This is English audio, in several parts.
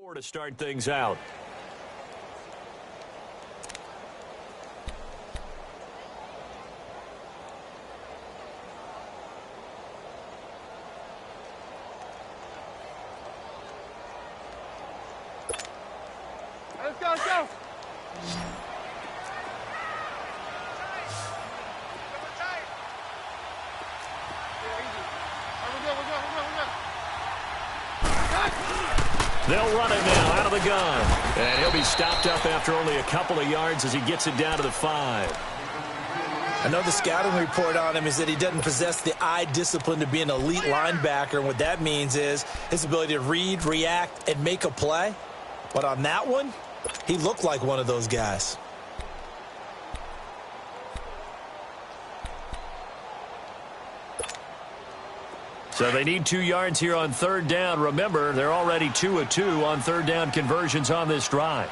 To start things out. Let's go, let's go. They'll run it now out of the gun. And he'll be stopped up after only a couple of yards as he gets it down to the 5. Another scouting report on him is that he doesn't possess the eye discipline to be an elite linebacker. And what that means is his ability to read, react, and make a play. But on that one, he looked like one of those guys. So they need 2 yards here on third down. Remember, they're already 2 of 2 on third down conversions on this drive.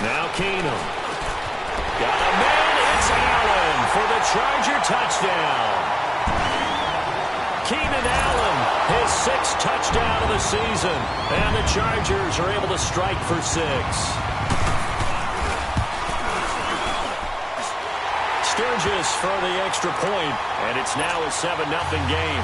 Now Keenum. Got a man. It's Allen for the Charger touchdown. Keenan Allen, his 6th touchdown of the season. And the Chargers are able to strike for 6. Sturgis for the extra point, and it's now a 7-0 game.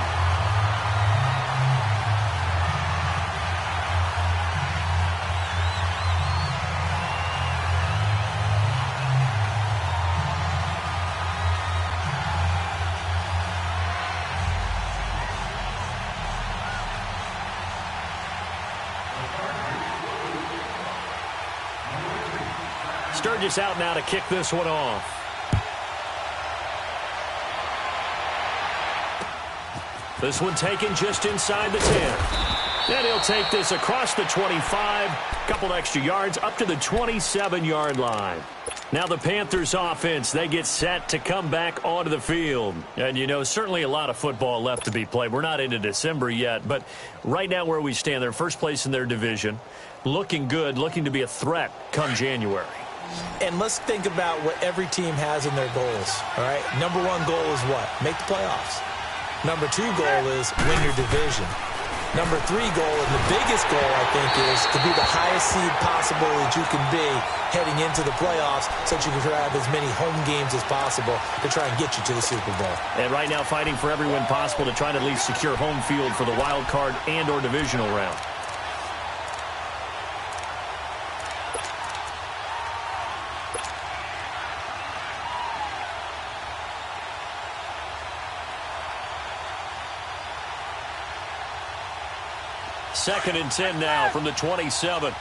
Sturgis out now to kick this one off. This one taken just inside the 10. And he'll take this across the 25, couple extra yards up to the 27-yard line. Now the Panthers offense, they get set to come back onto the field. And, you know, certainly a lot of football left to be played. We're not into December yet, but right now where we stand, they're first place in their division, looking good, looking to be a threat come January. And let's think about what every team has in their goals, all right? Number 1 goal is what? Make the playoffs. Number 2 goal is win your division. Number 3 goal, and the biggest goal, I think, is to be the highest seed possible that you can be heading into the playoffs so that you can have as many home games as possible to try and get you to the Super Bowl. And right now fighting for every win possible to try to at least secure home field for the wild card and or divisional round. Second and 10 now from the 27.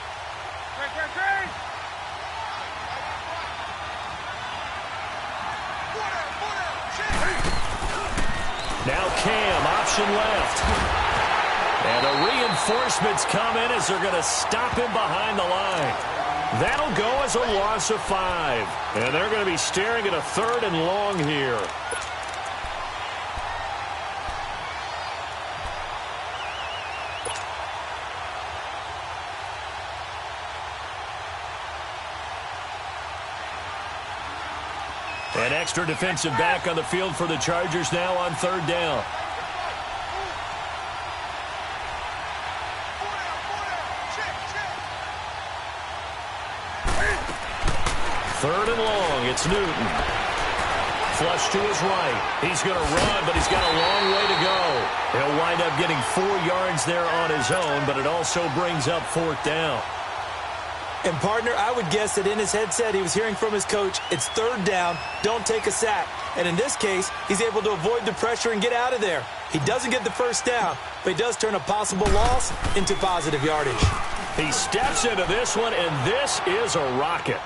Now Cam, option left. And the reinforcements come in as they're going to stop him behind the line. That'll go as a loss of 5. And they're going to be staring at a 3rd and long here. An extra defensive back on the field for the Chargers now on third down. Third and long, it's Newton. Flush to his right. He's going to run, but he's got a long way to go. He'll wind up getting 4 yards there on his own, but it also brings up 4th down. And, partner, I would guess that in his headset he was hearing from his coach, it's 3rd down, don't take a sack. And in this case, he's able to avoid the pressure and get out of there. He doesn't get the 1st down, but he does turn a possible loss into positive yardage. He steps into this one, and this is a rocket.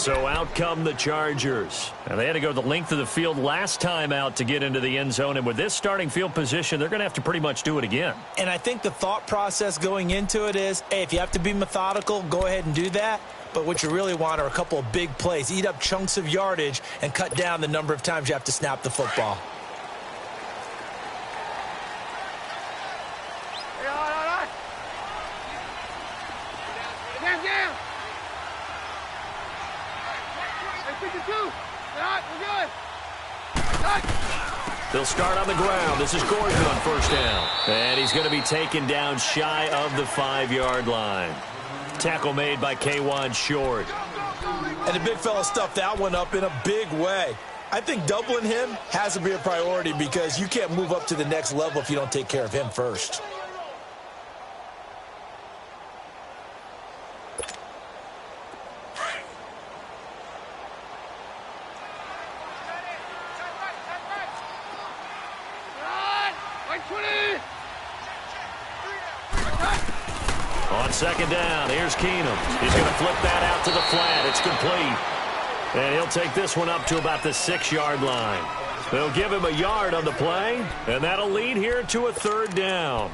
So out come the Chargers. And they had to go the length of the field last time out to get into the end zone. And with this starting field position, they're going to have to pretty much do it again. And I think the thought process going into it is, hey, if you have to be methodical, go ahead and do that. But what you really want are a couple of big plays. Eat up chunks of yardage and cut down the number of times you have to snap the football. Hey, all right. Down. Hey, 52. All right, we're good. They'll start on the ground. This is Gordon on first down. And he's going to be taken down shy of the 5-yard line. Tackle made by K'Wan Short. And the big fella stuffed that one up in a big way. I think doubling him has to be a priority because you can't move up to the next level if you don't take care of him first. On second down, here's Keenum. He's going to flip that out to the flat. It's complete. And he'll take this one up to about the 6-yard line. They'll give him a yard on the play, and that'll lead here to a third down.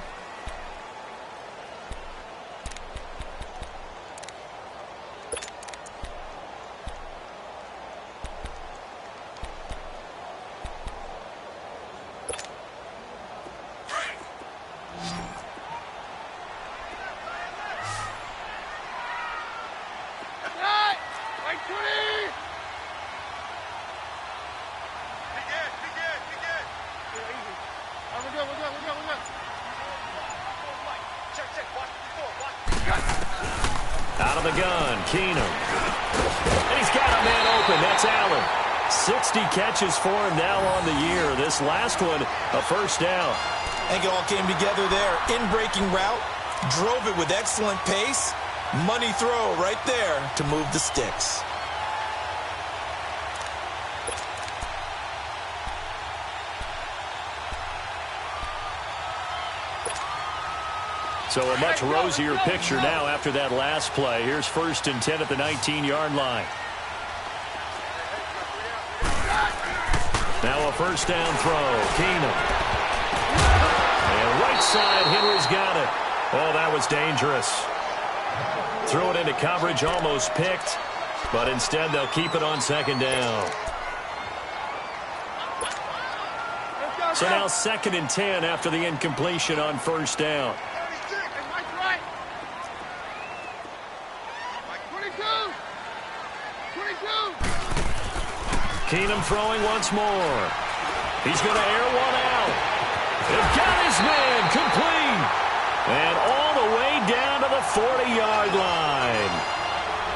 Out of the gun, Keenum. And he's got a man open. That's Allen. 60 catches for him now on the year. This last one, a first down. I think it all came together there. In-breaking route, drove it with excellent pace. Money throw right there to move the sticks. So a much rosier picture now after that last play. Here's first and 10 at the 19-yard line. Now a first down throw. Keenum. And right side, Henry's got it. Oh, that was dangerous. Threw it into coverage, almost picked. But instead, they'll keep it on second down. So now second and 10 after the incompletion on first down. Keenum throwing once more. He's going to air one out. They've got his man complete. And all the way down to the 40-yard line.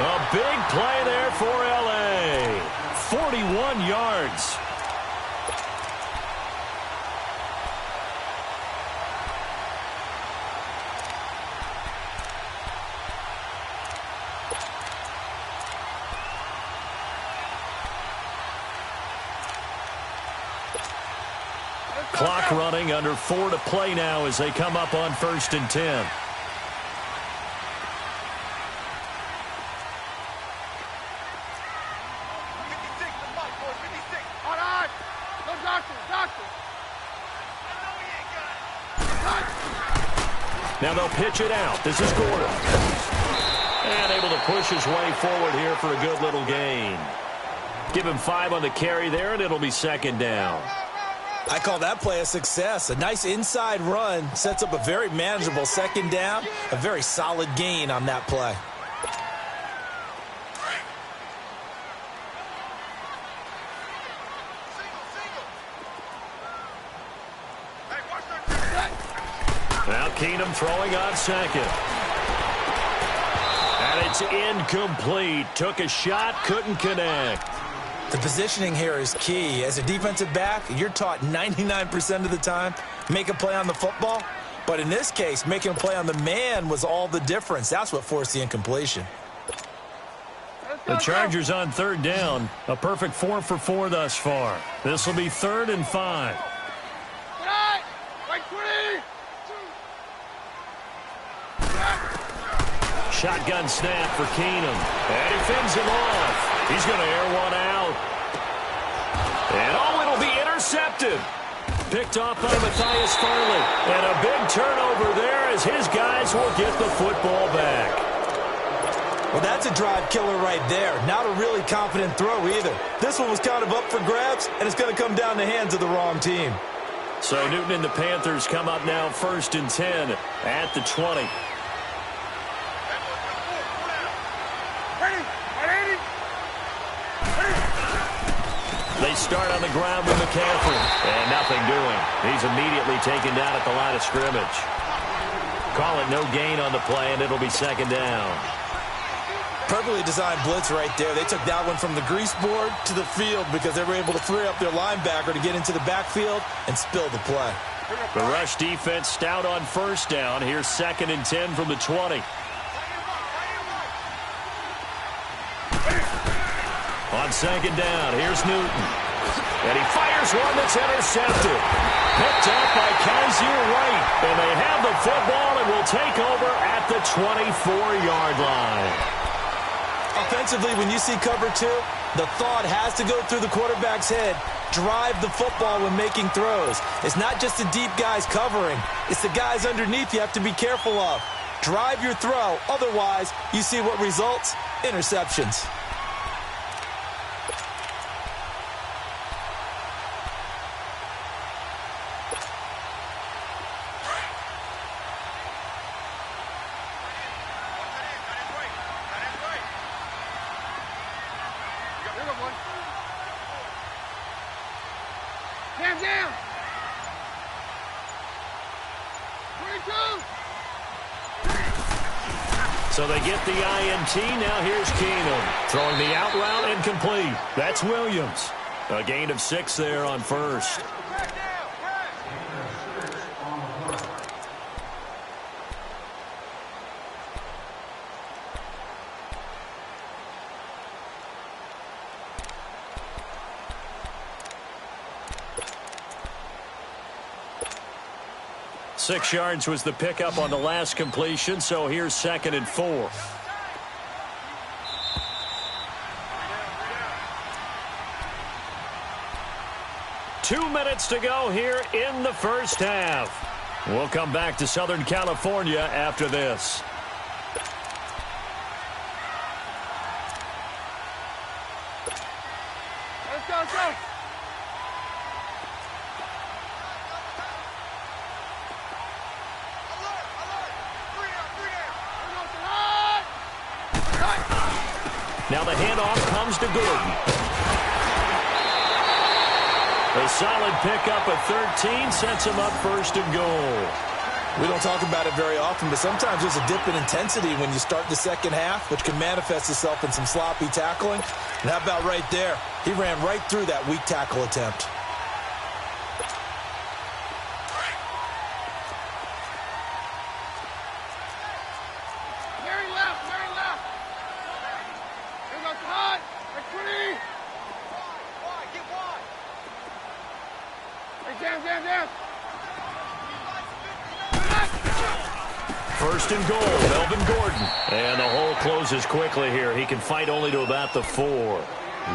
A big play there for L.A. 41 yards. Clock running, under 4 to play now as they come up on first and 10. Now they'll pitch it out. This is Gordon. And able to push his way forward here for a good little gain. Give him 5 on the carry there, and it'll be second down. I call that play a success. A nice inside run sets up a very manageable second down. A very solid gain on that play. Now Keenum throwing on second. And it's incomplete. Took a shot, couldn't connect. The positioning here is key. As a defensive back, you're taught 99% of the time, make a play on the football. But in this case, making a play on the man was all the difference. That's what forced the incompletion. The Chargers on third down. A perfect 4 for 4 thus far. This will be 3rd and 5. Shotgun snap for Keenum. And he fins him off. He's going to air one out. And it'll be intercepted. Picked off by Matthias Farley. And a big turnover there as his guys will get the football back. Well, that's a drive killer right there. Not a really confident throw either. This one was kind of up for grabs, and it's going to come down the hands of the wrong team. So Newton and the Panthers come up now 1st and 10 at the 20. They start on the ground with McCaffrey. And nothing doing. He's immediately taken down at the line of scrimmage. Call it no gain on the play, and it'll be 2nd down. Perfectly designed blitz right there. They took that one from the grease board to the field because they were able to free up their linebacker to get into the backfield and spill the play. The rush defense stout on 1st down. Here's 2nd and 10 from the 20. On 2nd down, here's Newton. And he fires one that's intercepted. Picked up by Kaiser White. And they have the football and will take over at the 24-yard line. Offensively, when you see cover 2, the thought has to go through the quarterback's head. Drive the football when making throws. It's not just the deep guys covering. It's the guys underneath you have to be careful of. Drive your throw. Otherwise, you see what results? Interceptions. Down. 22. So they get the INT. Now here's Keenum. Throwing the out route and complete. That's Williams. A gain of 6 there on 1st. Six yards was the pickup on the last completion, so here's 2nd and 4. Two minutes to go here in the first half. We'll come back to Southern California after this. Let's go, let's go. Now the handoff comes to Gordon. A solid pickup of 13 sets him up 1st and goal. We don't talk about it very often, but sometimes there's a dip in intensity when you start the second half, which can manifest itself in some sloppy tackling. And how about right there? He ran right through that weak tackle attempt. Very left, very left. Here goes hot. That's 20. Wide, get wide. Hey, down. 1st and goal, Melvin Gordon. And the hole closes quickly here. He can fight only to about the 4.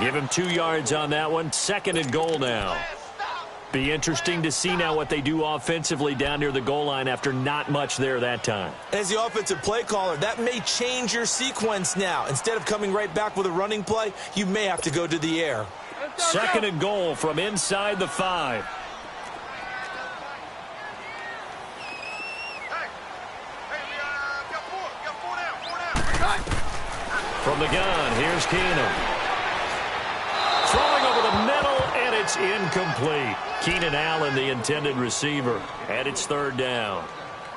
Give him 2 yards on that one. 2nd and goal now. Be interesting to see now what they do offensively down near the goal line after not much there that time. As the offensive play caller, that may change your sequence now. Instead of coming right back with a running play, you may have to go to the air. 2nd and goal from inside the 5. From the gun, here's Keenum. Throwing over the middle, and it's incomplete. Keenan Allen, the intended receiver, and it's 3rd down.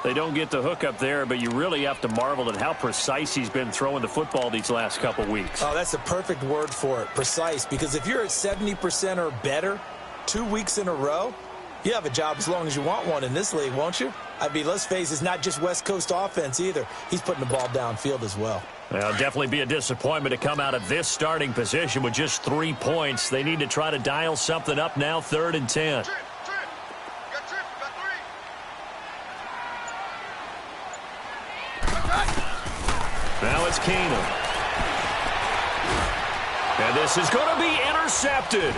They don't get the hook up there, but you really have to marvel at how precise he's been throwing the football these last couple weeks. Oh, that's the perfect word for it, precise, because if you're at 70% or better 2 weeks in a row, you have a job as long as you want one in this league, won't you? I mean, let's face it, it's not just West Coast offense either. He's putting the ball downfield as well. Well, definitely be a disappointment to come out of this starting position with just 3 points. They need to try to dial something up now, 3rd and 10. Now it's Keenum. And this is going to be intercepted.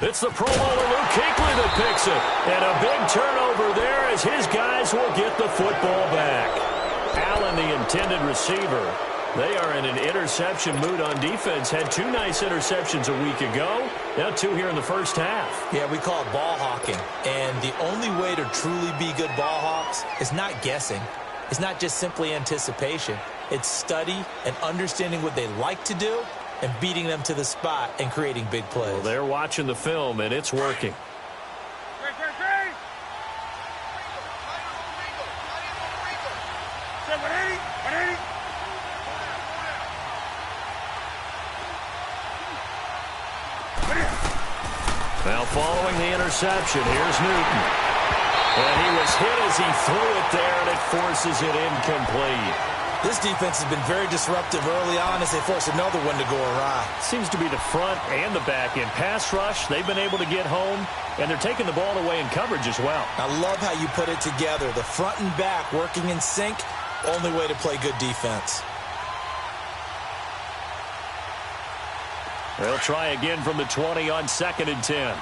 It's the Pro Bowler Luke Kuechly that picks it. And a big turnover there as his guys will get the football back. Allen, the intended receiver. They are in an interception mood on defense. Had 2 nice interceptions a week ago. Now 2 here in the first half. Yeah, we call it ball hawking. And the only way to truly be good ball hawks is not guessing. It's not just simply anticipation. It's study and understanding what they like to do and beating them to the spot and creating big plays. Well, they're watching the film, and it's working. Now following the interception, here's Newton. And he was hit as he threw it there, and it forces it incomplete. This defense has been very disruptive early on as they force another one to go awry. Seems to be the front and the back end. Pass rush, they've been able to get home, and they're taking the ball away in coverage as well. I love how you put it together. The front and back working in sync, only way to play good defense. They'll try again from the 20 on 2nd and 10.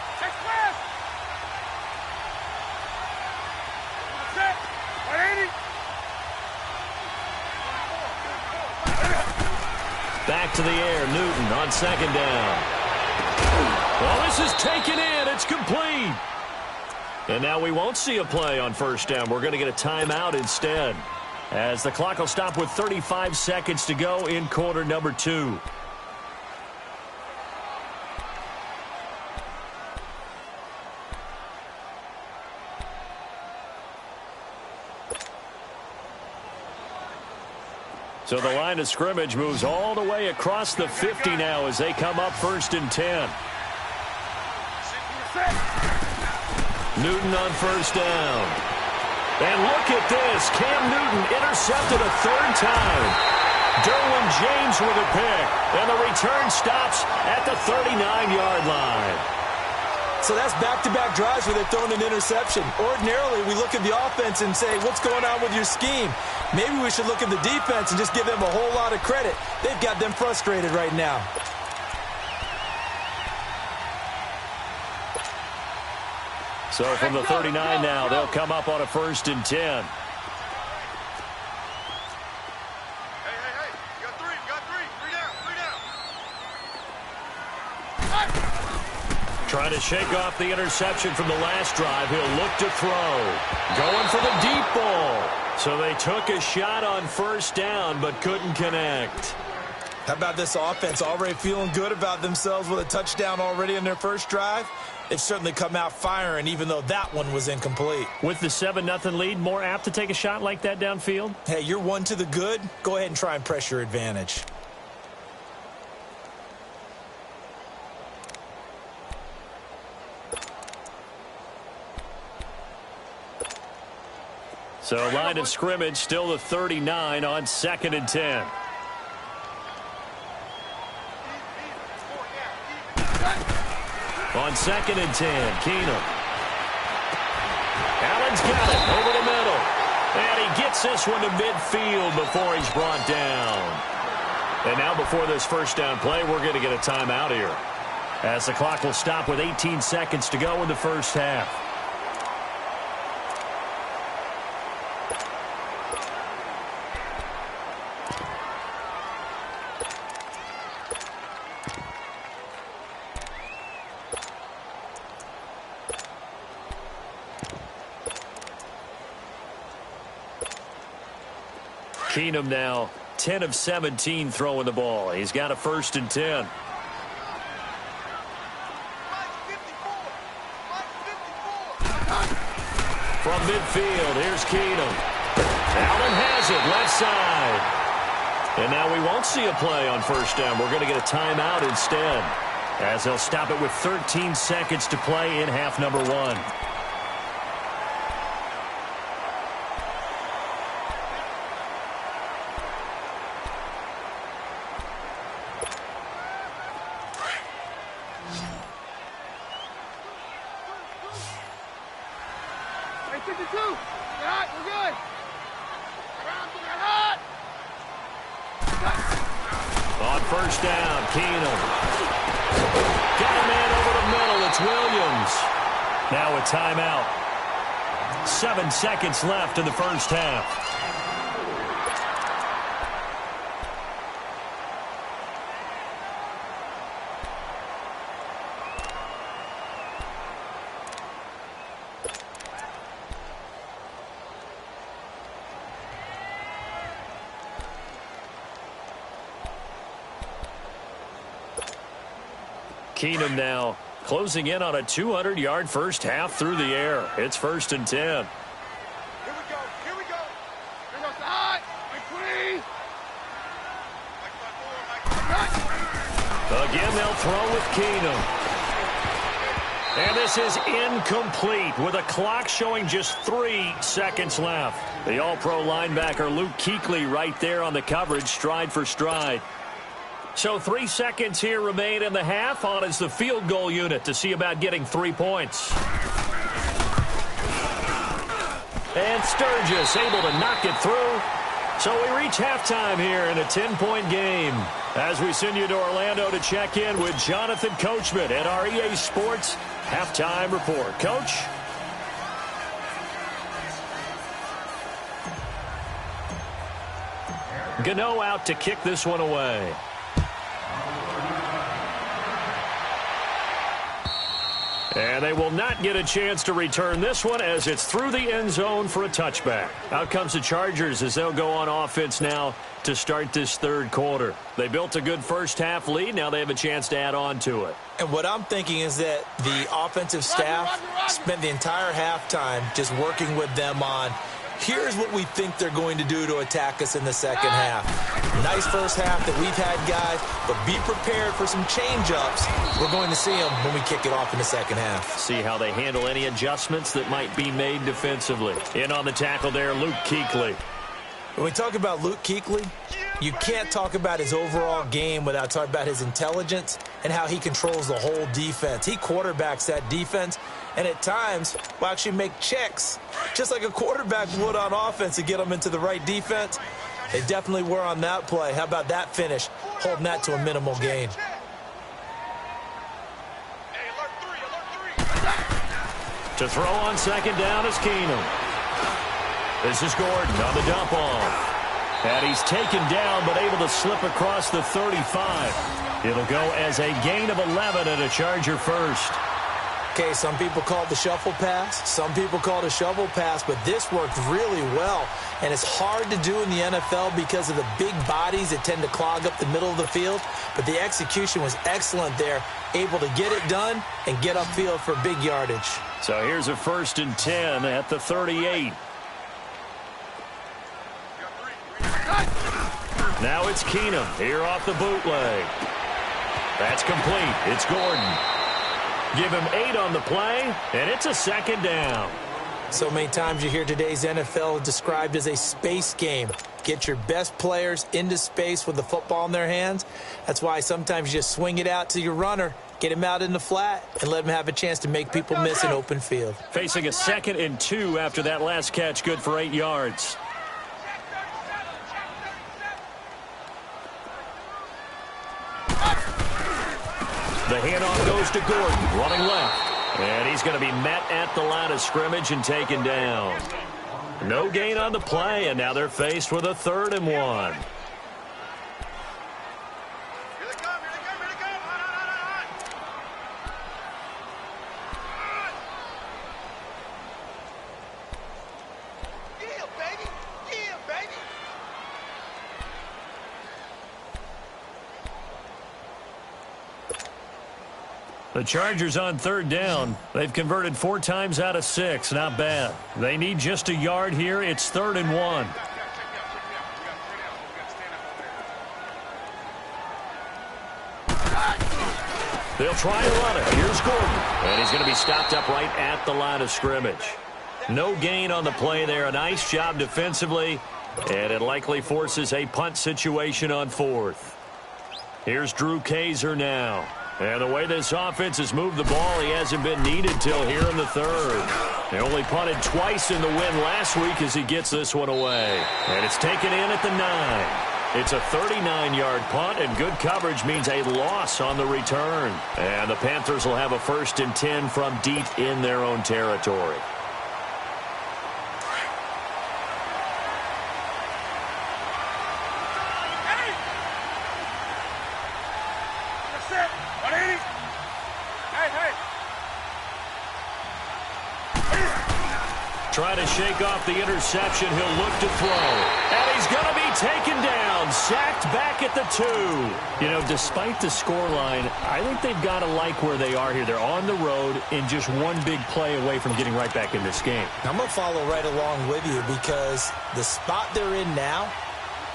Back to the air, Newton on 2nd down. Well, this is taken in. It's complete. And now we won't see a play on 1st down. We're going to get a timeout instead, as the clock will stop with 35 seconds to go in quarter number 2. So the line of scrimmage moves all the way across the 50 now as they come up 1st and 10. Newton on 1st down. And look at this. Cam Newton intercepted a 3rd time. Derwin James with a pick. And the return stops at the 39-yard line. So that's back-to-back drives where they've thrown an interception. Ordinarily, we look at the offense and say, what's going on with your scheme? Maybe we should look at the defense and just give them a whole lot of credit. They've got them frustrated right now. So from the 39 now, they'll come up on a 1st and 10. Trying to shake off the interception from the last drive. He'll look to throw. Going for the deep ball. So they took a shot on 1st down, but couldn't connect. How about this offense already feeling good about themselves with a touchdown already in their first drive? They've certainly come out firing, even though that one was incomplete. With the 7-0 lead, more apt to take a shot like that downfield? Hey, you're 1 to the good. Go ahead and try and press your advantage. So line of scrimmage still the 39 on 2nd and 10. On 2nd and 10, Keenum. Allen's got it over the middle. And he gets this one to midfield before he's brought down. And now before this 1st down play, we're going to get a timeout here, as the clock will stop with 18 seconds to go in the first half. Keenum now 10 of 17 throwing the ball. He's got a 1st and 10. From midfield, here's Keenum. Allen has it, left side. And now we won't see a play on 1st down. We're going to get a timeout instead, as they'll stop it with 13 seconds to play in half number 1. On first down, Keenum. Got a man over the middle. It's Williams. Now a timeout. 7 seconds left in the first half. Keenum now closing in on a 200-yard first half through the air. It's 1st and 10. Here we go. Here we go. Here goes side. Clean. Again, they'll throw with Keenum. And this is incomplete with a clock showing just 3 seconds left. The All-Pro linebacker Luke Kuechly right there on the coverage, stride for stride. So 3 seconds here remain in the half. On is the field goal unit to see about getting 3 points. And Sturgis able to knock it through. So we reach halftime here in a 10-point game. As we send you to Orlando to check in with Jonathan Coachman at our EA Sports Halftime Report. Coach? Gano out to kick this one away. And they will not get a chance to return this one as it's through the end zone for a touchback. Out comes the Chargers as they'll go on offense now to start this third quarter. They built a good first half lead. Now they have a chance to add on to it. And what I'm thinking is that the offensive staff spent the entire halftime just working with them on, here's what we think they're going to do to attack us in the second half. Nice first half that we've had, guys, but be prepared for some change-ups. We're going to see them when we kick it off in the second half. See how they handle any adjustments that might be made defensively. In on the tackle there, Luke Kuechly. When we talk about Luke Kuechly, you can't talk about his overall game without talking about his intelligence and how he controls the whole defense. He quarterbacks that defense, and at times will actually make checks, just like a quarterback would on offense to get them into the right defense. They definitely were on that play. How about that finish, holding that to a minimal gain. To throw on second down is Keenum. This is Gordon on the dump off. And he's taken down but able to slip across the 35. It'll go as a gain of 11 and a Charger first. Okay, some people call it the shuffle pass. Some people call it a shovel pass, but this worked really well. And it's hard to do in the NFL because of the big bodies that tend to clog up the middle of the field. But the execution was excellent there, able to get it done and get upfield for big yardage. So here's a 1st and 10 at the 38. Now it's Keenum here off the bootleg. That's complete. It's Gordon. Give him 8 on the play, and it's a second down. So many times you hear today's NFL described as a space game. Get your best players into space with the football in their hands. That's why sometimes you just swing it out to your runner, get him out in the flat, and let him have a chance to make people miss an open field. Facing a 2nd and 2 after that last catch, good for 8 yards. The handoff goes to Gordon, running left. And he's going to be met at the line of scrimmage and taken down. No gain on the play, and now they're faced with a 3rd and 1. The Chargers on 3rd down. They've converted 4 times out of 6. Not bad. They need just a yard here. It's 3rd and 1. They'll try and run it. Here's Gordon. And he's going to be stopped up right at the line of scrimmage. No gain on the play there. A nice job defensively. And it likely forces a punt situation on 4th. Here's Drew Kaiser now. And the way this offense has moved the ball, he hasn't been needed till here in the 3rd. They only punted twice in the win last week as he gets this one away. And it's taken in at the 9. It's a 39-yard punt, and good coverage means a loss on the return. And the Panthers will have a 1st and 10 from deep in their own territory. Try to shake off the interception. He'll look to throw. And he's going to be taken down. Sacked back at the 2. You know, despite the scoreline, I think they've got to like where they are here. They're on the road and just one big play away from getting right back in this game. I'm going to follow right along with you because the spot they're in now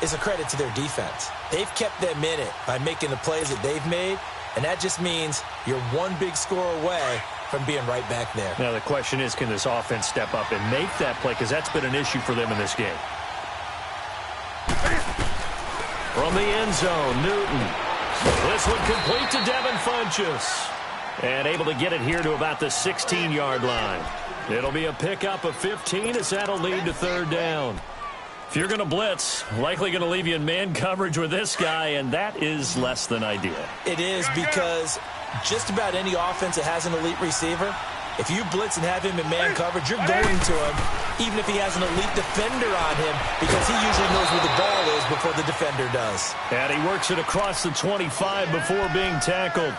is a credit to their defense. They've kept them in it by making the plays that they've made, and that just means you're one big score away from being right back there. Now the question is, can this offense step up and make that play? Because that's been an issue for them in this game. From the end zone, Newton. This one complete to Devin Funchess. And able to get it here to about the 16-yard line. It'll be a pickup of 15 as that'll lead to 3rd down. If you're going to blitz, likely going to leave you in man coverage with this guy, and that is less than ideal. It is, because just about any offense that has an elite receiver, if you blitz and have him in man coverage, you're going to him, even if he has an elite defender on him, because he usually knows where the ball is before the defender does. And he works it across the 25 before being tackled.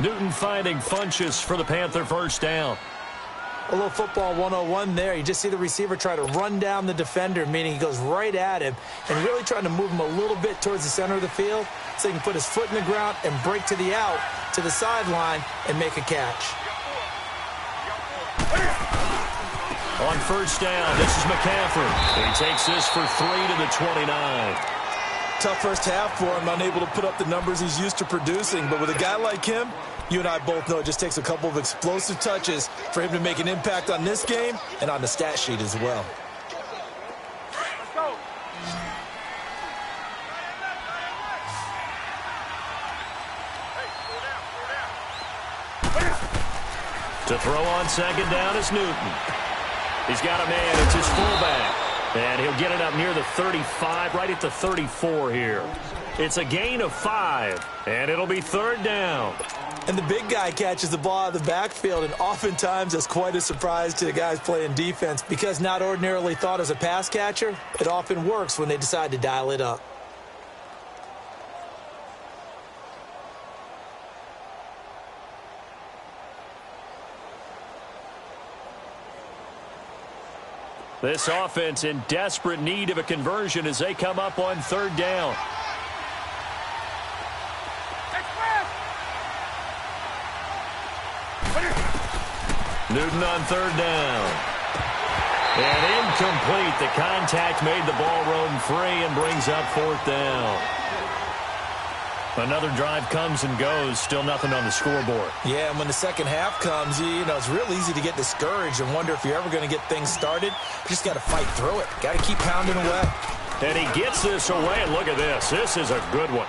Newton finding Funchess for the Panther 1st down. A little football 101 there. You just see the receiver try to run down the defender, meaning he goes right at him and really trying to move him a little bit towards the center of the field so he can put his foot in the ground and break to the out, to the sideline, and make a catch. On 1st down, this is McCaffrey. He takes this for 3 to the 29. Tough first half for him, unable to put up the numbers he's used to producing. But with a guy like him, you and I both know it just takes a couple of explosive touches for him to make an impact on this game and on the stat sheet as well. Let's go. To throw on 2nd down is Newton. He's got a man. It's his fullback. And he'll get it up near the 35, right at the 34 here. It's a gain of 5, and it'll be 3rd down. And the big guy catches the ball out of the backfield, and oftentimes that's quite a surprise to the guys playing defense because not ordinarily thought as a pass catcher, it often works when they decide to dial it up. This offense in desperate need of a conversion as they come up on 3rd down. Newton on 3rd down. And incomplete. The contact made the ball roam free and brings up 4th down. Another drive comes and goes. Still nothing on the scoreboard. Yeah, and when the second half comes, you know, it's real easy to get discouraged and wonder if you're ever going to get things started. You just got to fight through it. Got to keep pounding away. And he gets this away. And look at this. This is a good one.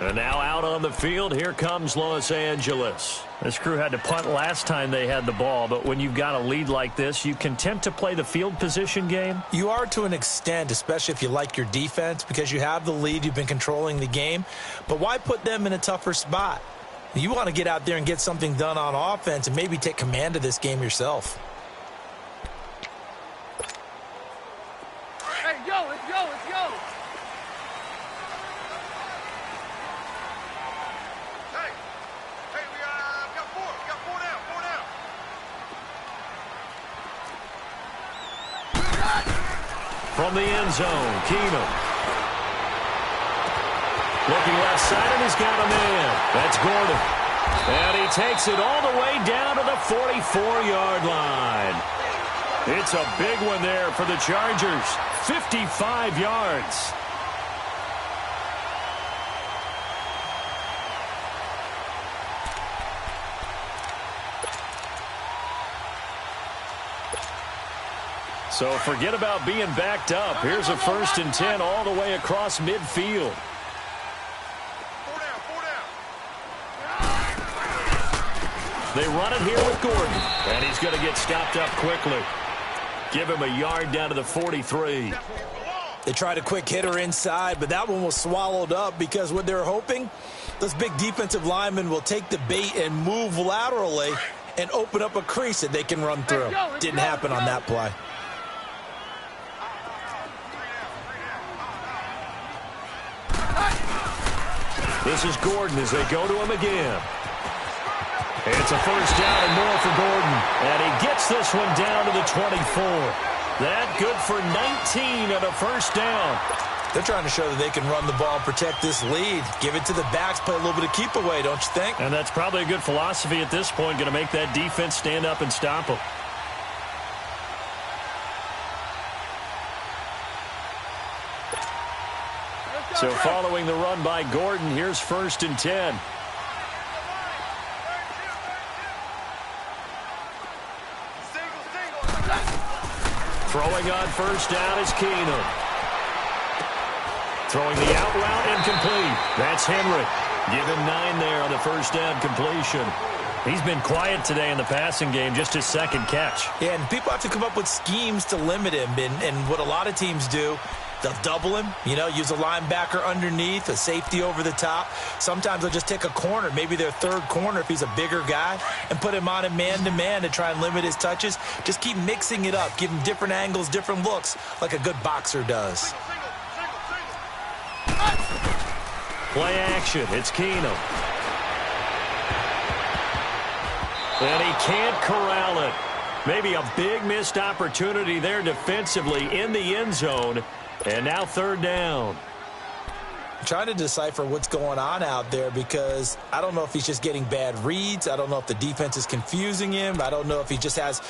And now out on the field, here comes Los Angeles. This crew had to punt last time they had the ball, but when you've got a lead like this, you content to play the field position game? You are to an extent, especially if you like your defense, because you have the lead, you've been controlling the game. But why put them in a tougher spot? You want to get out there and get something done on offense and maybe take command of this game yourself. Hey, yo, let's go, let's go. From the end zone, Keenum. Looking left side, and he's got a man. That's Gordon. And he takes it all the way down to the 44-yard line. It's a big one there for the Chargers. 55 yards. So forget about being backed up. Here's a 1st and 10 all the way across midfield. 4 down, 4 down. They run it here with Gordon. And he's going to get stopped up quickly. Give him a yard down to the 43. They tried a quick hitter inside, but that one was swallowed up because what they're hoping, those big defensive linemen will take the bait and move laterally and open up a crease that they can run through. Didn't happen on that play. This is Gordon as they go to him again. It's a first down and more for Gordon. And he gets this one down to the 24. That good for 19 and a first down. They're trying to show that they can run the ball and protect this lead. Give it to the backs, play a little bit of keep away, don't you think? And that's probably a good philosophy at this point, going to make that defense stand up and stop them. So following the run by Gordon, here's 1st and 10. Throwing on first down is Keenum. Throwing the out route incomplete. That's Henry. Give him 9 there on the first down completion. He's been quiet today in the passing game, just his second catch. Yeah, and people have to come up with schemes to limit him. And what a lot of teams do, they'll double him, use a linebacker underneath, a safety over the top. Sometimes they'll just take a corner, maybe their third corner if he's a bigger guy, and put him on a man-to-man to try and limit his touches. Just keep mixing it up, give him different angles, different looks, like a good boxer does. Play action. It's Keenum. And he can't corral it. Maybe a big missed opportunity there defensively in the end zone. And now 3rd down. I'm trying to decipher what's going on out there because I don't know if he's just getting bad reads. I don't know if the defense is confusing him. I don't know if he just has,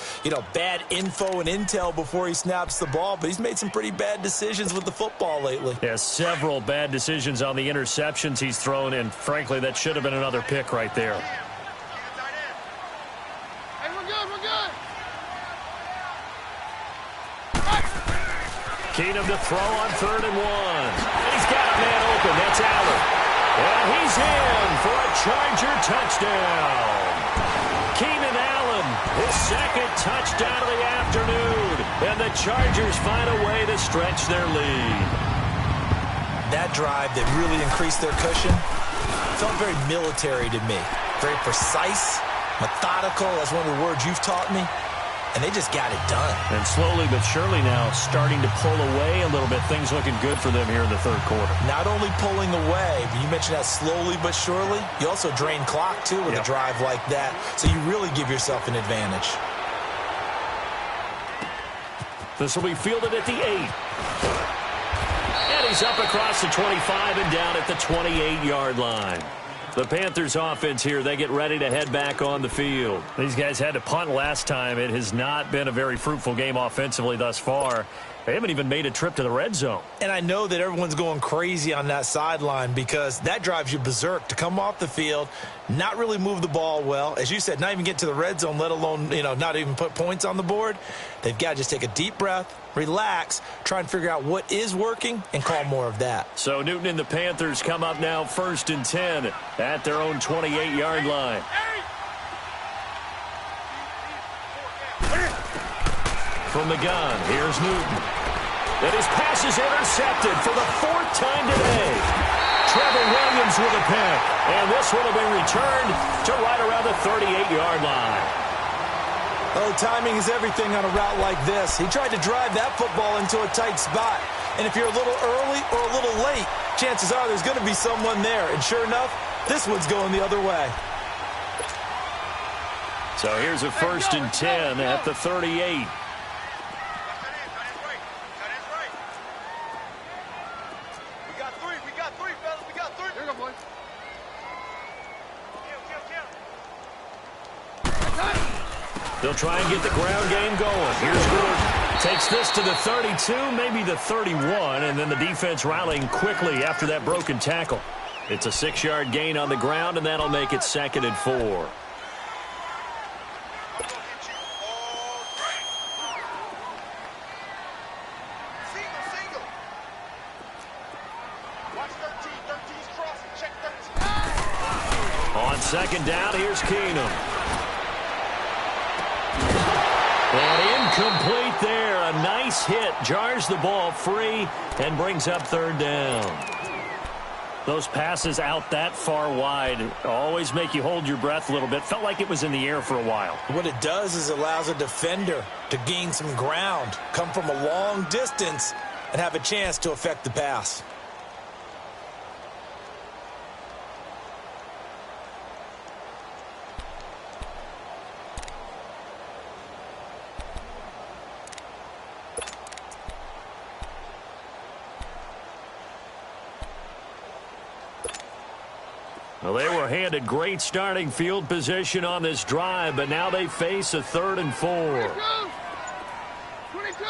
bad info and intel before he snaps the ball. But he's made some pretty bad decisions with the football lately. Yeah, several bad decisions on the interceptions he's thrown. And frankly, that should have been another pick right there. Hey, we're good. Keenum to throw on 3rd and 1. And he's got a man open. That's Allen. And he's in for a Charger touchdown. Keenan Allen, his second touchdown of the afternoon. And the Chargers find a way to stretch their lead. That drive that really increased their cushion felt very military to me. Very precise, methodical. That's one of the words you've taught me. And they just got it done. And slowly but surely now starting to pull away a little bit. Things looking good for them here in the 3rd quarter. Not only pulling away, but you mentioned that slowly but surely. You also drain clock, too, with a drive like that. So you really give yourself an advantage. This will be fielded at the 8. And he's up across the 25 and down at the 28-yard line. The Panthers offense here, they get ready to head back on the field. These guys had to punt last time. It has not been a very fruitful game offensively thus far. They haven't even made a trip to the red zone. And I know that everyone's going crazy on that sideline because that drives you berserk to come off the field, not really move the ball well. As you said, not even get to the red zone, let alone, not even put points on the board. They've got to just take a deep breath, relax, try and figure out what is working, and call more of that. So Newton and the Panthers come up now 1st and 10 at their own 28-yard line. From the gun, here's Newton. And his pass is intercepted for the 4th time today. Trevor Williams with a pick. And this one will be returned to right around the 38-yard line. Oh, timing is everything on a route like this. He tried to drive that football into a tight spot. And if you're a little early or a little late, chances are there's going to be someone there. And sure enough, this one's going the other way. So here's a 1st and 10 at the 38. They'll try and get the ground game going. Here's Gordon. Takes this to the 32, maybe the 31, and then the defense rallying quickly after that broken tackle. It's a 6-yard gain on the ground, and that'll make it 2nd and 4. On 2nd down, here's Keenum. And incomplete there. hit, jars the ball free, and brings up third down. Those passes out that far wide always make you hold your breath a little bit. Felt like it was in the air for a while. What it does is it allows a defender to gain some ground, come from a long distance, and have a chance to affect the pass. Well, they were handed great starting field position on this drive, but now they face a 3rd and 4. 22.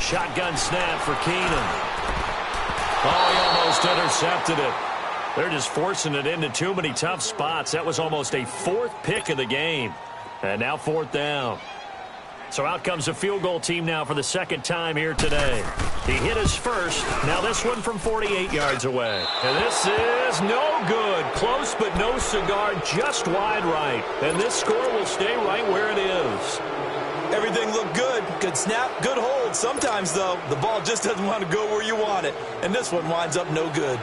Shotgun snap for Keenum. Oh, he almost intercepted it. They're just forcing it into too many tough spots. That was almost a 4th pick of the game. And now 4th down. So out comes the field goal team now for the 2nd time here today. He hit his first. Now this one from 48 yards away. And this is no good. Close but no cigar, just wide right. And this score will stay right where it is. Everything looked good. Good snap, good hold. Sometimes, though, the ball just doesn't want to go where you want it. And this one winds up no good.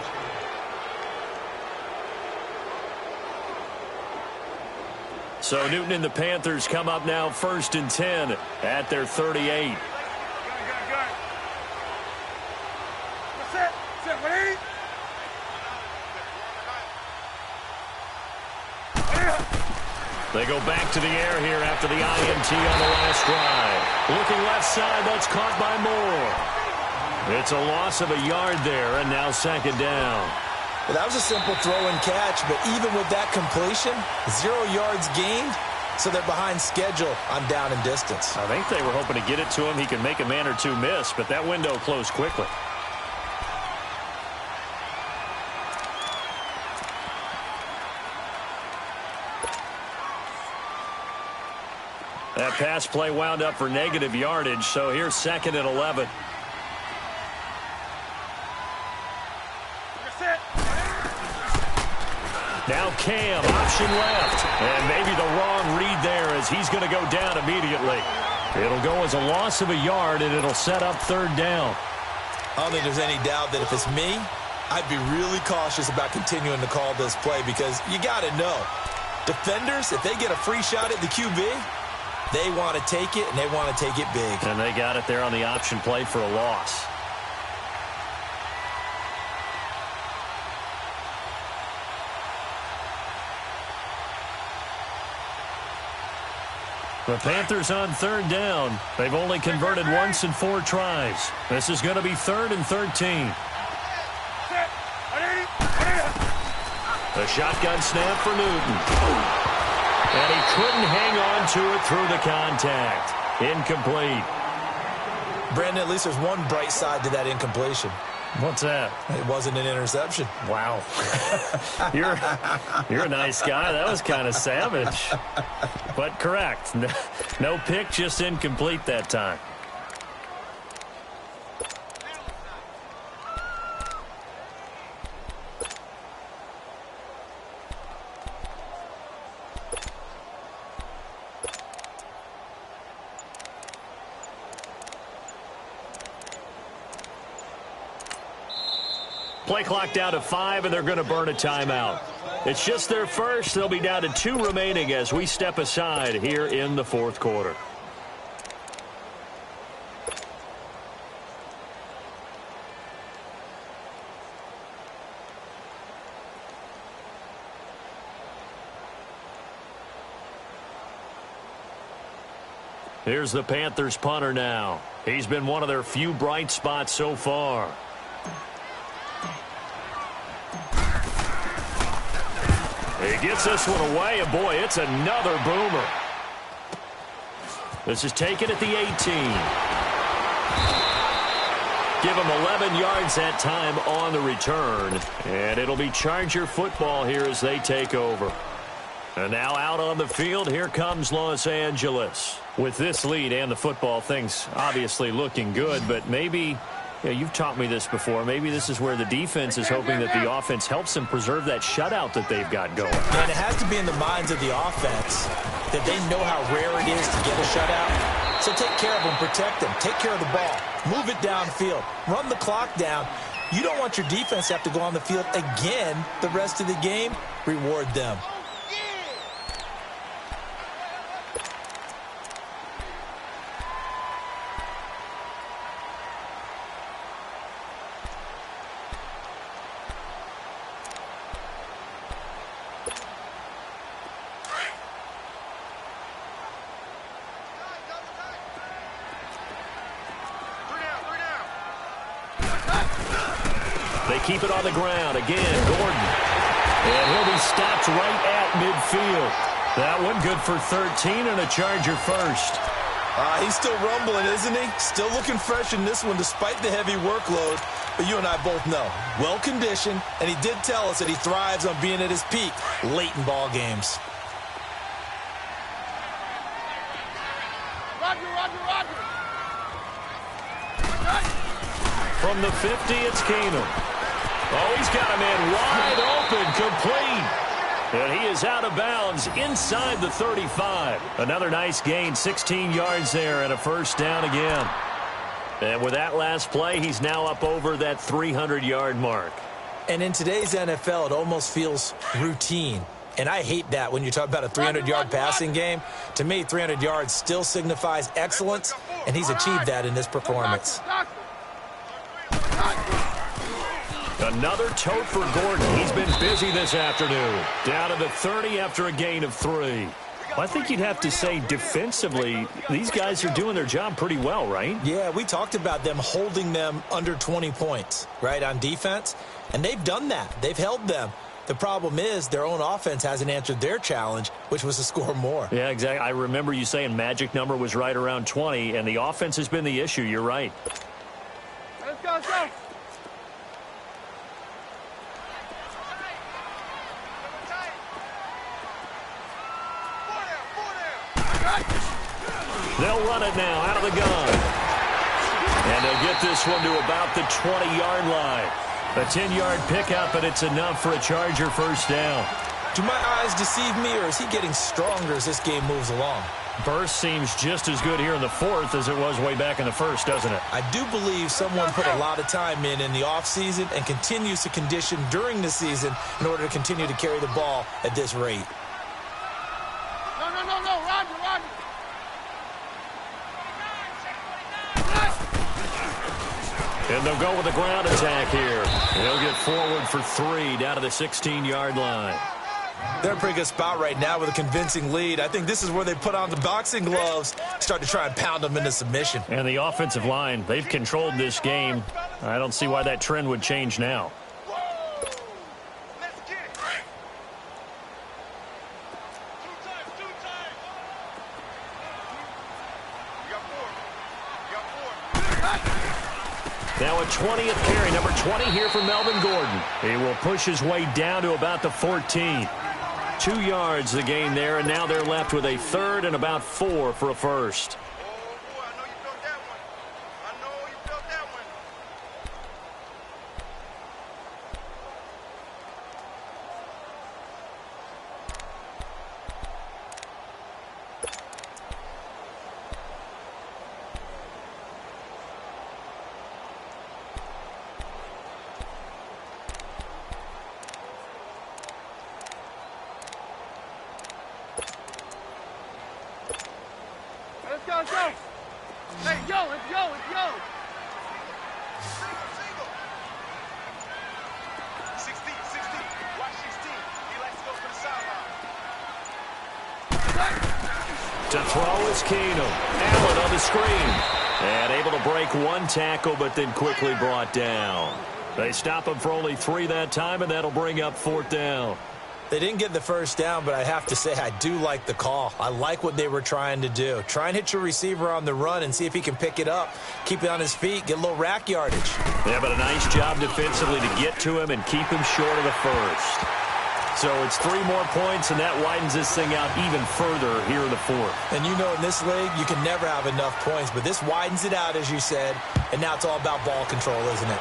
So Newton and the Panthers come up now 1st and 10 at their 38. They go back to the air here after the INT on the last drive. Looking left side, that's caught by Moore. It's a loss of a yard there, and now 2nd down. Well, that was a simple throw and catch, but even with that completion, 0 yards gained, so they're behind schedule on down and distance. I think they were hoping to get it to him. He could make a man or two miss, but that window closed quickly. That pass play wound up for negative yardage, so here's 2nd and 11. Now Cam, option left. And maybe the wrong read there as he's going to go down immediately. It'll go as a loss of a yard, and it'll set up 3rd down. I don't think there's any doubt that if it's me, I'd be really cautious about continuing to call this play because you got to know, defenders, if they get a free shot at the QB, they want to take it, and they want to take it big. And they got it there on the option play for a loss. The Panthers on 3rd down. They've only converted once in 4 tries. This is going to be 3rd and 13. The shotgun snap for Newton. And he couldn't hang on to it through the contact. Incomplete. Brandon, at least there's one bright side to that incompletion. What's that? It wasn't an interception. Wow. You're a nice guy. That was kind of savage. But correct. No pick, just incomplete that time. Play clock down to 5, and they're going to burn a timeout. It's just their first. They'll be down to 2 remaining as we step aside here in the 4th quarter. Here's the Panthers punter now. He's been one of their few bright spots so far. He gets this one away, and boy, it's another boomer. This is taken at the 18. Give him 11 yards that time on the return, and it'll be Charger football here as they take over. And now out on the field, here comes Los Angeles. With this lead and the football, things obviously looking good, but maybe Yeah, you've taught me this before. Maybe this is where the defense is hoping that the offense helps them preserve that shutout that they've got going. And it has to be in the minds of the offense that they know how rare it is to get a shutout. So take care of them, protect them, take care of the ball, move it downfield, run the clock down. You don't want your defense to have to go on the field again the rest of the game. Reward them. They keep it on the ground. Again, Gordon. And he'll be stopped right at midfield. That one good for 13 and a Charger first. He's still rumbling, isn't he? Still looking fresh in this one despite the heavy workload. But you and I both know, well-conditioned, and he did tell us that he thrives on being at his peak late in ball games. From the 50, it's Keenum. Oh, he's got a man wide open, complete. And he is out of bounds inside the 35. Another nice gain, 16 yards there and a first down again. And with that last play, he's now up over that 300-yard mark. And in today's NFL, it almost feels routine. And I hate that when you talk about a 300-yard passing game. To me, 300 yards still signifies excellence, and he's achieved that in this performance. Another tote for Gordon. He's been busy this afternoon. Down to the 30 after a gain of 3. Well, I think you'd have to say defensively, these guys are doing their job pretty well, right? Yeah, we talked about them holding them under 20 points, right, on defense. And they've done that. They've held them. The problem is their own offense hasn't answered their challenge, which was to score more. Yeah, exactly. I remember you saying magic number was right around 20, and the offense has been the issue. You're right. Let's go, let's go. They'll run it now out of the gun. And they'll get this one to about the 20-yard line. A 10-yard pickup, and it's enough for a Charger first down. Do my eyes deceive me, or is he getting stronger as this game moves along? Burst seems just as good here in the fourth as it was way back in the first, doesn't it? I do believe someone put a lot of time in the offseason and continues to condition during the season in order to continue to carry the ball at this rate. No, Roger. And they'll go with a ground attack here. They'll get forward for 3 down to the 16-yard line. They're in a pretty good spot right now with a convincing lead. I think this is where they put on the boxing gloves, start to try and pound them into submission. And the offensive line, they've controlled this game. I don't see why that trend would change now. Now a 20th carry, number 20 here for Melvin Gordon. He will push his way down to about the 14. 2 yards the gain there, and now they're left with a third and about 4 for a first. Let's go. Hey, let's go. To throw is Keenum. Allen on the screen. And able to break one tackle, but then quickly brought down. They stop him for only 3 that time, and that'll bring up 4th down. They didn't get the first down, but I have to say I do like the call. I like what they were trying to do. Try and hit your receiver on the run and see if he can pick it up, keep it on his feet, get a little rack yardage. Yeah, but a nice job defensively to get to him and keep him short of the first. So it's 3 more points, and that widens this thing out even further here in the fourth. And you know, in this league, you can never have enough points, but this widens it out, as you said, and now it's all about ball control, isn't it?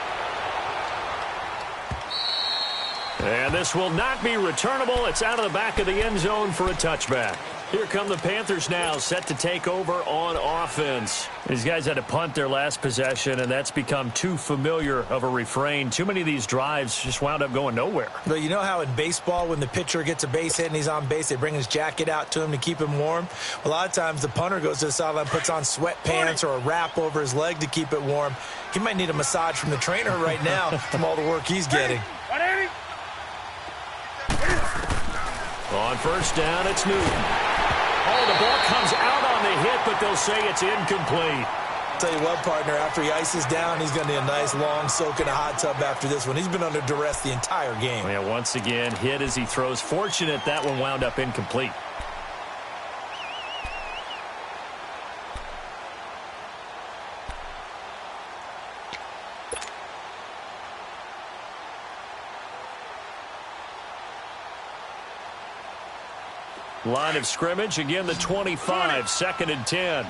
And this will not be returnable. It's out of the back of the end zone for a touchback. Here come the Panthers now, set to take over on offense. These guys had to punt their last possession, and that's become too familiar of a refrain. Too many of these drives just wound up going nowhere. But you know how in baseball, when the pitcher gets a base hit and he's on base, they bring his jacket out to him to keep him warm? A lot of times the punter goes to the sideline, puts on sweatpants or a wrap over his leg to keep it warm. He might need a massage from the trainer right now from all the work he's getting. On first down, it's Newton. Oh, the ball comes out on the hit, but they'll say it's incomplete. I'll tell you what, partner, after he ices down, he's going to need a nice long soak in a hot tub after this one. He's been under duress the entire game. Yeah, once again, hit as he throws. Fortunate that one wound up incomplete. Line of scrimmage, again the 25, 2nd and 10.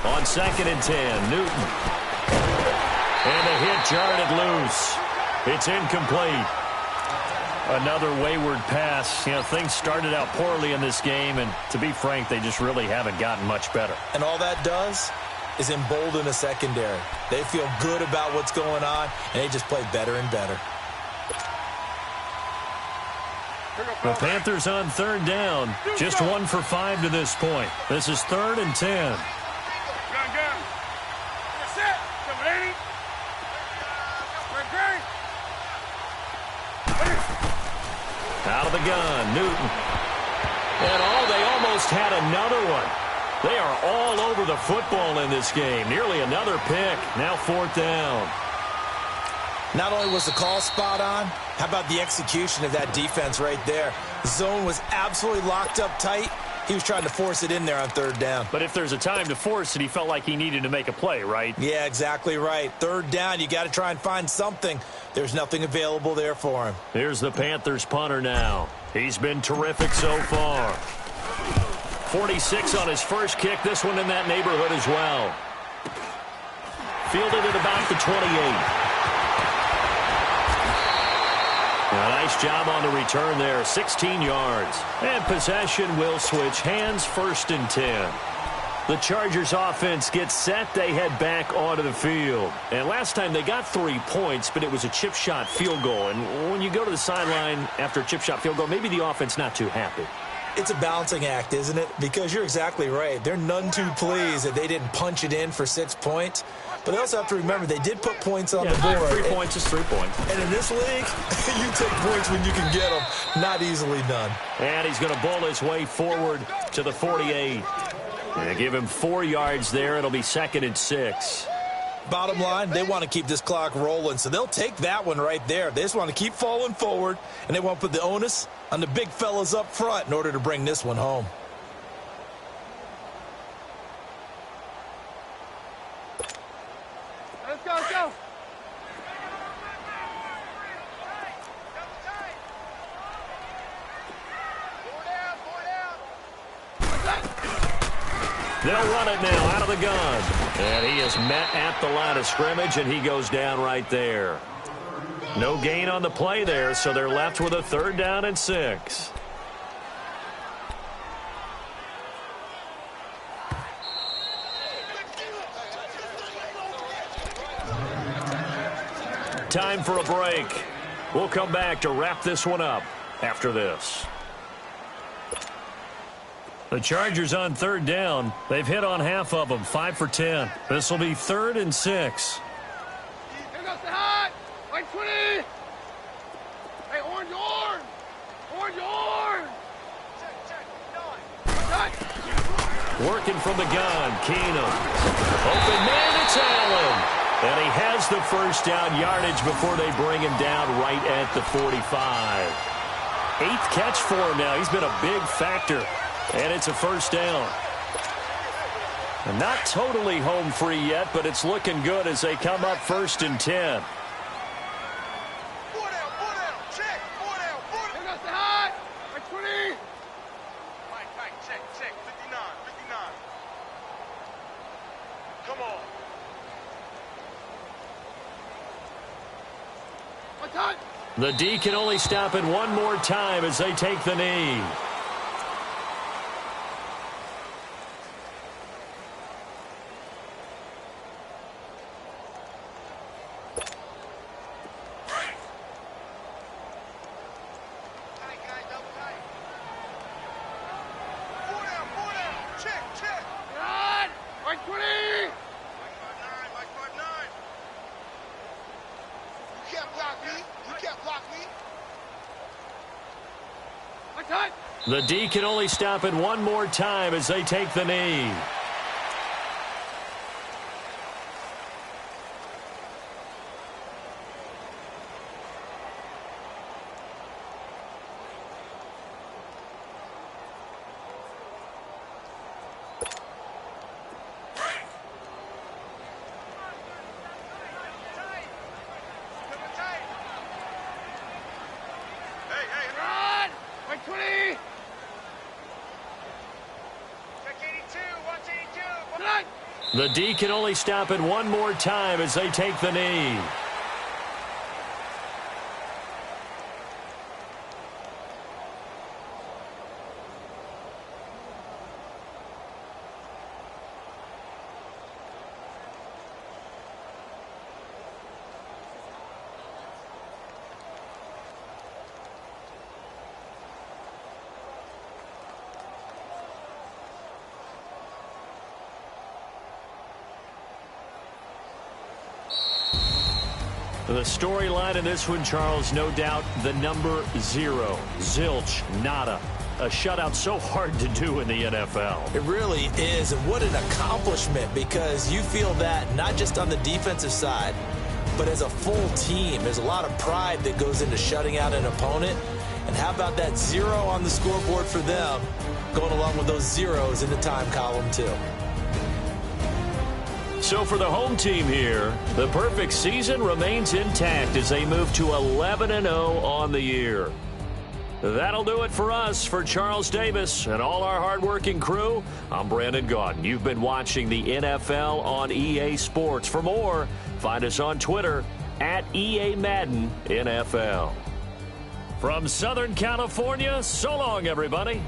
On 2nd and 10, Newton. And the hit jarred it loose. It's incomplete. Another wayward pass. You know, things started out poorly in this game, and to be frank, they just really haven't gotten much better. And all that does is embolden a secondary. They feel good about what's going on, and they just play better and better. The Panthers on 3rd down. Just 1 for 5 to this point. This is 3rd and 10. Out of the gun, Newton. And they almost had another one. They are all over the football in this game. Nearly another pick. Now 4th down. Not only was the call spot on, how about the execution of that defense right there? The zone was absolutely locked up tight. He was trying to force it in there on 3rd down. But if there's a time to force it, he felt like he needed to make a play, right? Yeah, exactly right. 3rd down, you got to try and find something. There's nothing available there for him. Here's the Panthers punter now. He's been terrific so far. 46 on his first kick. This one in that neighborhood as well. Fielded at about the 28. A nice job on the return there. 16 yards. And possession will switch hands, 1st and 10. The Chargers offense gets set. They head back onto the field. And last time they got 3 points, but it was a chip shot field goal. And when you go to the sideline after a chip shot field goal, maybe the offense not too happy. It's a balancing act, isn't it? Because you're exactly right. They're none too pleased that they didn't punch it in for 6 points. But they also have to remember they did put points on the board. 3 points is 3 points. And in this league, you take points when you can get them. Not easily done. And he's going to bowl his way forward to the 48. And give him 4 yards there. It'll be 2nd and 6. Bottom line, they want to keep this clock rolling, so they'll take that one right there. They just want to keep falling forward, and they want to put the onus on the big fellas up front in order to bring this one home. Let's go, let's go. They'll run it now out of the gun. And he is met at the line of scrimmage, and he goes down right there. No gain on the play there, so they're left with a 3rd down and 6. Time for a break. We'll come back to wrap this one up after this. The Chargers on 3rd down. They've hit on half of them, 5 for 10. This will be 3rd and 6. Here goes the hot. Like 20. Hey, orange. Working from the gun, Keenum. Open man, it's Allen. And he has the first down yardage before they bring him down right at the 45. 8th catch for him now. He's been a big factor. And it's a 1st down. And not totally home free yet, but it's looking good as they come up 1st and 10. The D can only stop it one more time as they take the knee. The D can only stop it one more time as they take the knee. The D can only stop it one more time as they take the knee. The storyline in this one, Charles, no doubt the number 0. Zilch, nada. A shutout so hard to do in the NFL. It really is, and what an accomplishment, because you feel that not just on the defensive side, but as a full team. There's a lot of pride that goes into shutting out an opponent. And how about that 0 on the scoreboard for them, going along with those zeros in the time column too. So for the home team here, the perfect season remains intact as they move to 11-0 on the year. That'll do it for us. For Charles Davis and all our hardworking crew, I'm Brandon Gaudin. You've been watching the NFL on EA Sports. For more, find us on Twitter at EA Madden NFL. From Southern California, so long, everybody.